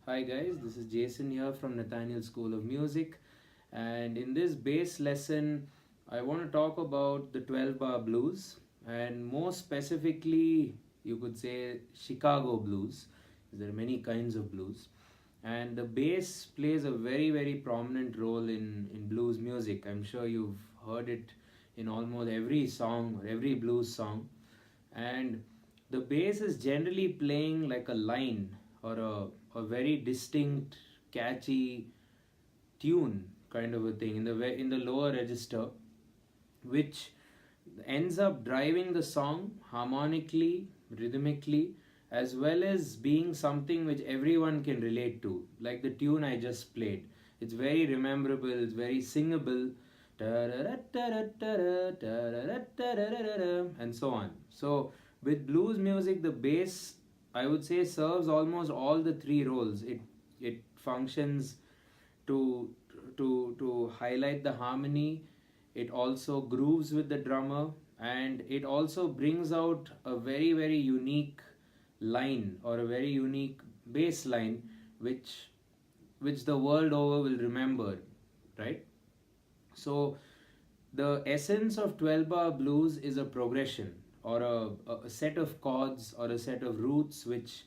Hi guys, this is Jason here from Nathaniel School of Music, and in this bass lesson I want to talk about the 12 bar blues, and more specifically you could say Chicago blues. There are many kinds of blues, and the bass plays a very prominent role in blues music. I'm sure you've heard it in almost every song or every blues song, and the bass is generally playing like a line or a very distinct catchy tune kind of a thing in the lower register, which ends up driving the song harmonically, rhythmically, as well as being something which everyone can relate to, like the tune I just played. It's very rememberable, it's very singable, and so on. So, with blues music, the bass, I would say, serves almost all the three roles. It functions to to highlight the harmony. It also grooves with the drummer, and it also brings out a very unique line or a very unique bass line, which the world over will remember, right? So the essence of 12 bar blues is a progression or a set of chords or a set of roots which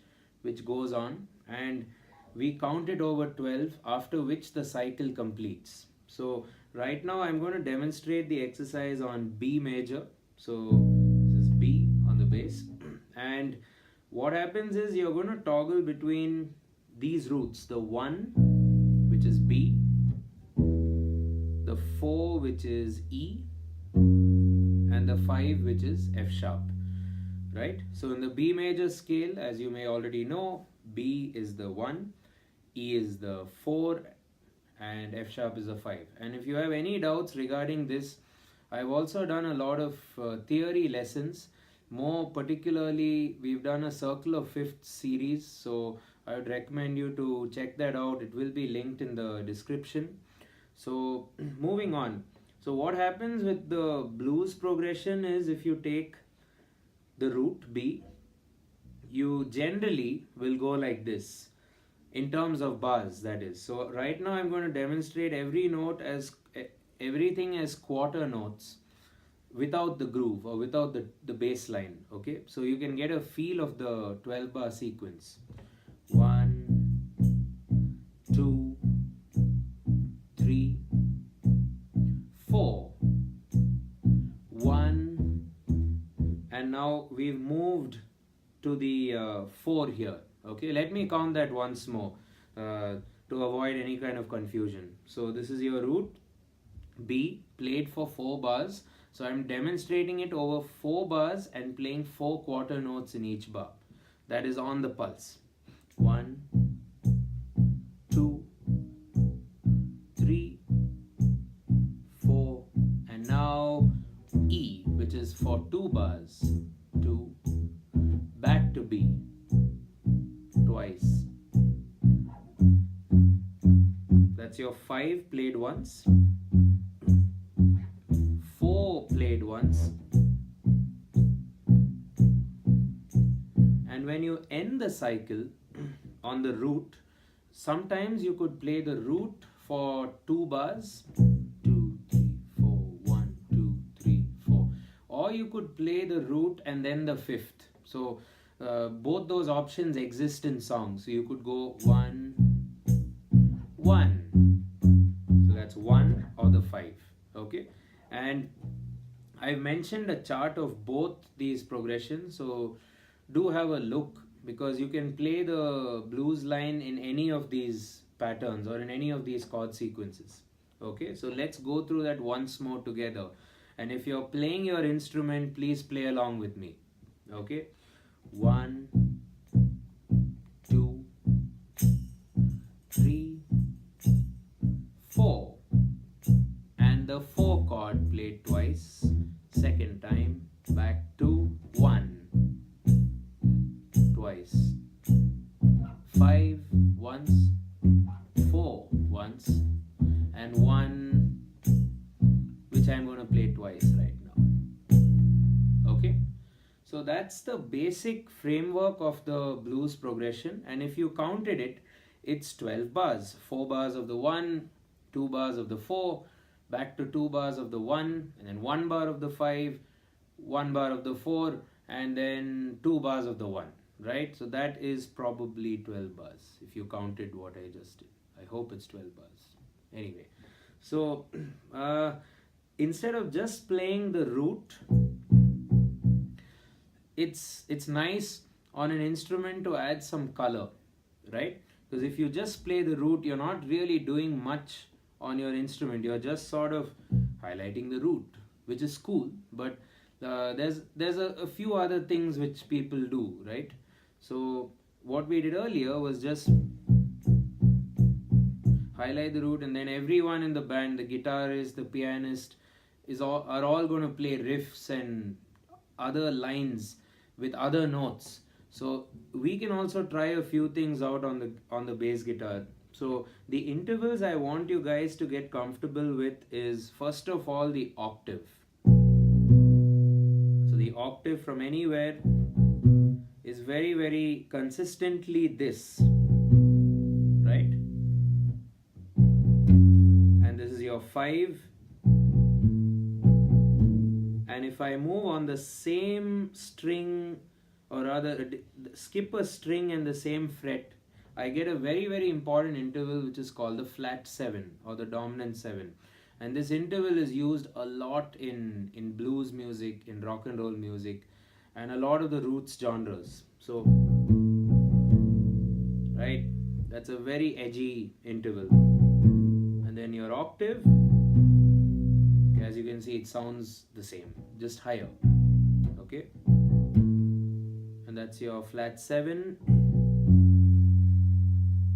goes on, and we count it over 12, after which the cycle completes. So right now I'm going to demonstrate the exercise on B major. So this is B on the bass, and what happens is you're going to toggle between these roots, the 1, which is B, the 4, which is E, and the 5, which is F sharp, right? So in the B major scale, as you may already know, B is the 1, E is the 4, and F sharp is the 5. And if you have any doubts regarding this, I've also done a lot of theory lessons. More particularly, we've done a Circle of Fifth series, so I would recommend you to check that out. It will be linked in the description. So moving on. So what happens with the blues progression is, if you take the root B, you generally will go like this in terms of bars, that is. So right now I'm going to demonstrate everything as quarter notes without the groove or without the bass line. Okay, so you can get a feel of the 12 bar sequence. 1, 2, 3, 4, 1, and now we've moved to the 4 here. Okay, let me count that once more to avoid any kind of confusion. So this is your root B, played for 4 bars. So I'm demonstrating it over 4 bars and playing 4 quarter notes in each bar. That is on the pulse. 1, 2, 3, 4, and now E, which is for 2 bars. 2, back to B, twice. That's your 5 played once, 4 played once, and when you end the cycle on the root, sometimes you could play the root for 2 bars, 2, 3, 4, 1, 2, 3, 4, or you could play the root and then the 5th. So both those options exist in songs. So you could go 1, 1. So that's 1 or the 5. Okay, and I've mentioned a chart of both these progressions, so do have a look, because you can play the blues line in any of these patterns or in any of these chord sequences. Okay, so let's go through that once more together, and if you're playing your instrument, please play along with me. Okay, 1, 2, 3, 4, and the 4 chord played twice. Second time, back to 1, twice, 5 once, 4 once, and 1, which I'm going to play twice right now. Okay, so that's the basic framework of the blues progression, and if you counted it, it's 12 bars. 4 bars of the 1, 2 bars of the 4, back to 2 bars of the 1, and then 1 bar of the 5, 1 bar of the 4, and then 2 bars of the 1, right? So that is probably 12 bars if you counted what I just did. I hope it's 12 bars. Anyway, so instead of just playing the root, it's nice on an instrument to add some color, right? Because if you just play the root, you're not really doing much on your instrument. You're just sort of highlighting the root, which is cool, but there's a few other things which people do, right? So what we did earlier was just highlight the root, and then everyone in the band, the guitarist, the pianist, are all going to play riffs and other lines with other notes. So we can also try a few things out on the bass guitar. So the intervals I want you guys to get comfortable with is, first of all, the octave. So the octave from anywhere is very, very consistently this, right? And this is your 5. And if I move on the same string, or rather skip a string and the same fret, I get a very, very important interval which is called the flat 7 or the dominant 7. And this interval is used a lot in blues music, in rock and roll music, and a lot of the roots genres. So, right, that's a very edgy interval. And then your octave, as you can see, it sounds the same, just higher. Okay, and that's your flat 7.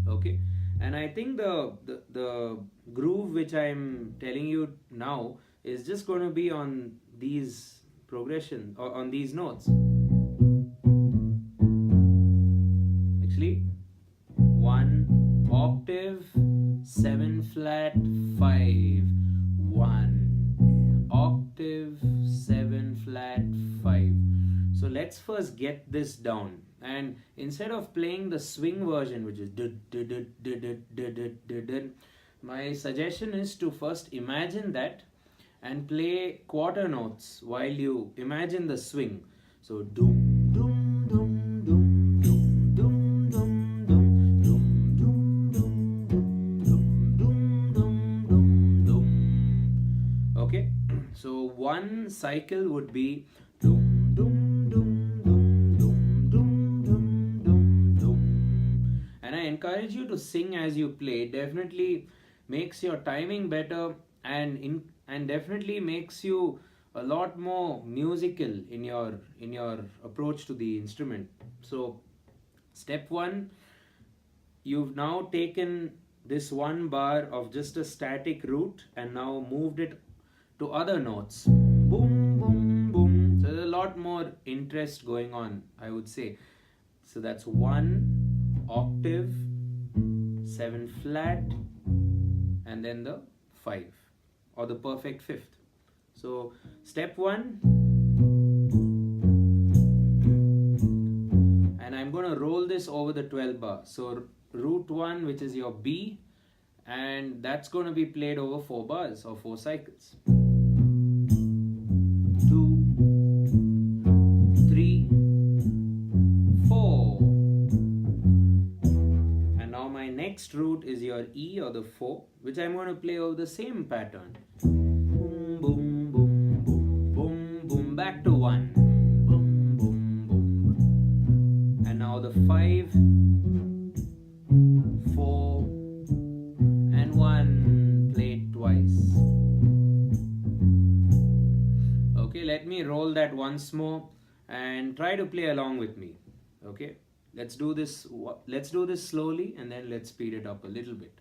Okay, and I think the groove which I'm telling you now is just going to be on these progression, or on these notes. Actually, 1 octave, 7 flat, 5, 1 octave, 7 flat, 5. So let's first get this down, and instead of playing the swing version, which is my suggestion is to first imagine that and play quarter notes while you imagine the swing. So doom doom doom doom doom doom doom doom doom doom doom doom doom doom doom doom. Okay, so one cycle would be doom doom doom doom doom doom doom doom doom. And I encourage you to sing as you play. It definitely makes your timing better, and definitely makes you a lot more musical in your approach to the instrument. So step 1, you've now taken this 1 bar of just a static root and now moved it to other notes. Boom, boom, boom. So there's a lot more interest going on, I would say. So that's 1 octave, 7 flat, and then the 5, or the perfect 5th. So step 1, and I'm going to roll this over the 12 bar. So root 1, which is your B, and that's going to be played over 4 bars or 4 cycles. 2, 3, 4. And now my next root is your E, or the 4, which I'm going to play over the same pattern. Boom, boom, boom, boom, boom, boom, back to 1. Boom, boom, boom. And now the 5, 4, and 1 played twice. Okay, let me roll that once more and try to play along with me. Okay, let's do this slowly, and then let's speed it up a little bit.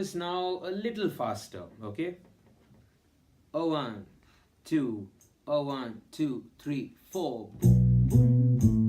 this now a little faster, okay? A 1, 2, a 1, 2, 3, 4. Boom, boom, boom,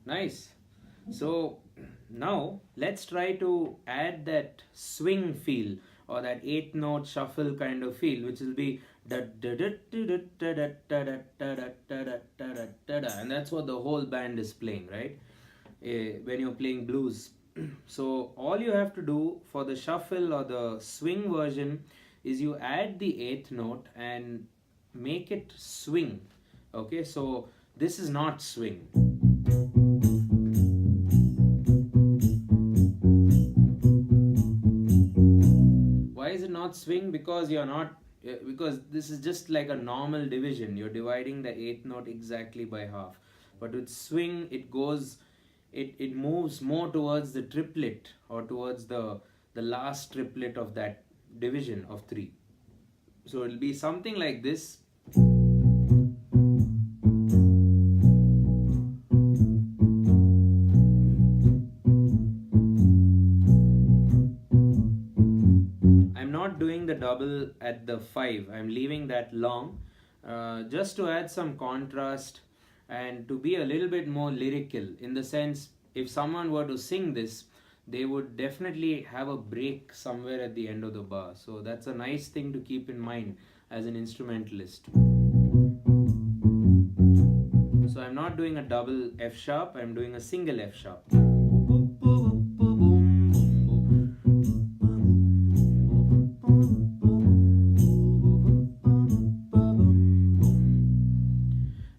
Nice. So now let's try to add that swing feel or that eighth note shuffle kind of feel, which will be da da da da da da da da da da da da da da da da, and that's what the whole band is playing, right? When you're playing blues. So all you have to do for the shuffle or the swing version is you add the eighth note and make it swing. Okay, so this is not swing. Why is it not swing? Because you're not, because this is just like a normal division. You're dividing the eighth note exactly by half. But with swing, it goes, it moves more towards the triplet or towards the last triplet of that division of 3. So it'll be something like this. I'm not doing the double at the 5. I'm leaving that long just to add some contrast and to be a little bit more lyrical, in the sense if someone were to sing this, they would definitely have a break somewhere at the end of the bar. So that's a nice thing to keep in mind as an instrumentalist. So I'm not doing a double F sharp, I'm doing a single F sharp.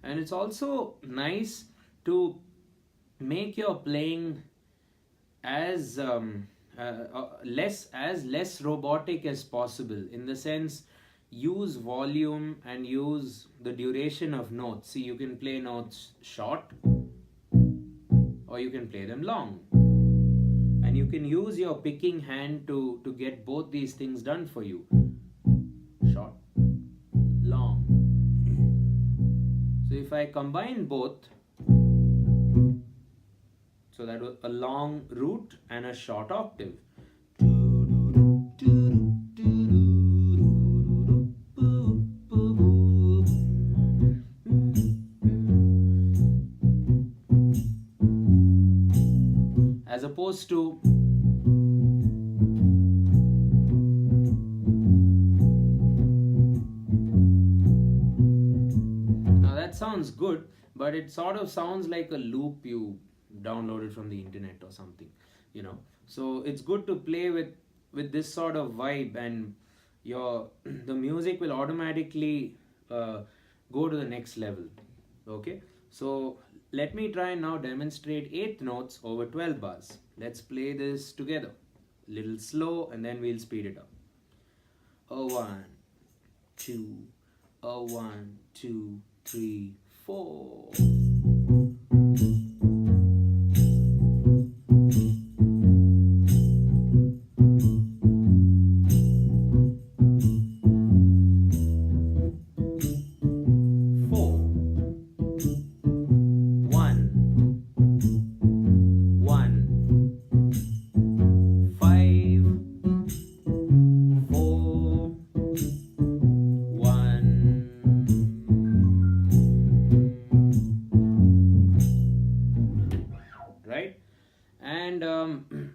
And it's also nice to make your playing as less robotic as possible, in the sense use volume and use the duration of notes. See, you can play notes short or you can play them long, and you can use your picking hand to get both these things done for you. Short, long. So if I combine both, so that was a long root and a short octave. As opposed to now, that sounds good, but it sort of sounds like a loop you downloaded from the internet or something, you know. So it's good to play with this sort of vibe, and the music will automatically go to the next level. Okay, so let me try and now demonstrate 8th notes over 12 bars. Let's play this together, a little slow, and then we'll speed it up. A 1, 2, a 1, 2, 3, 4.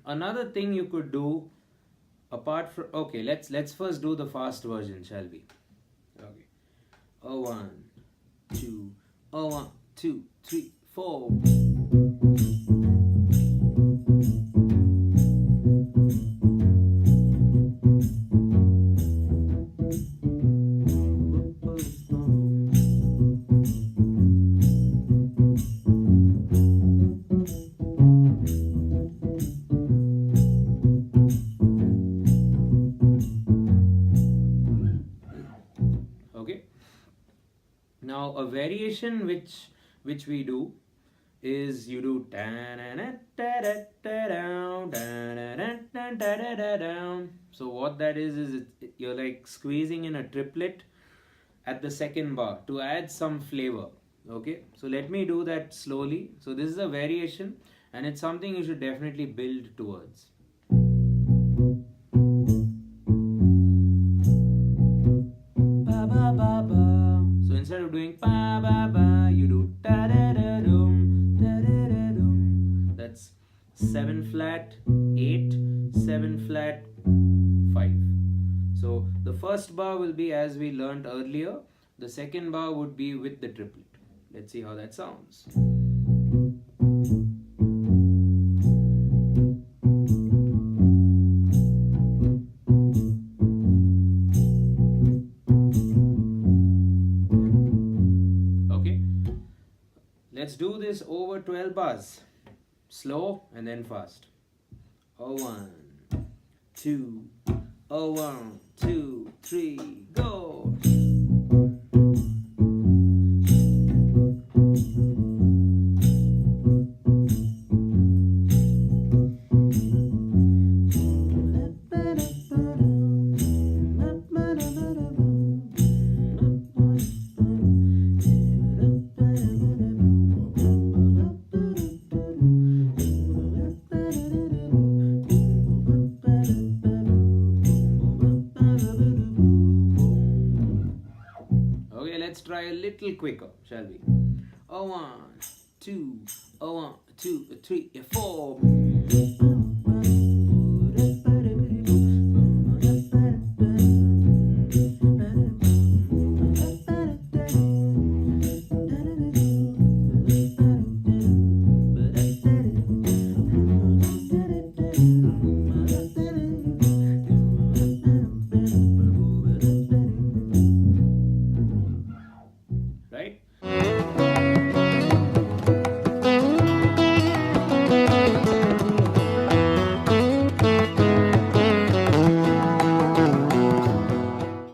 Another thing you could do, apart from, okay, let's first do the fast version, shall we? Okay. A 1, 2, a 1, 2, 3, 4. Now, a very variation which we do is you do so what that is you're like squeezing in a triplet at the second bar to add some flavor. Okay, so let me do that slowly. So this is a variation and it's something you should definitely build towards. Ba ba ba ba. So instead of doing ba ba ba, you do da da da dum da da da dum. That's 7 flat 8, 7 flat 5. So the first bar will be as we learned earlier. The second bar would be with the triplet. Let's see how that sounds. Okay, let's do this over 12 bars. Slow and then fast. 1, 2, 1, 2, 3, go. Let's try a little quicker, shall we? 1, 2, 1, 2, 3, 4.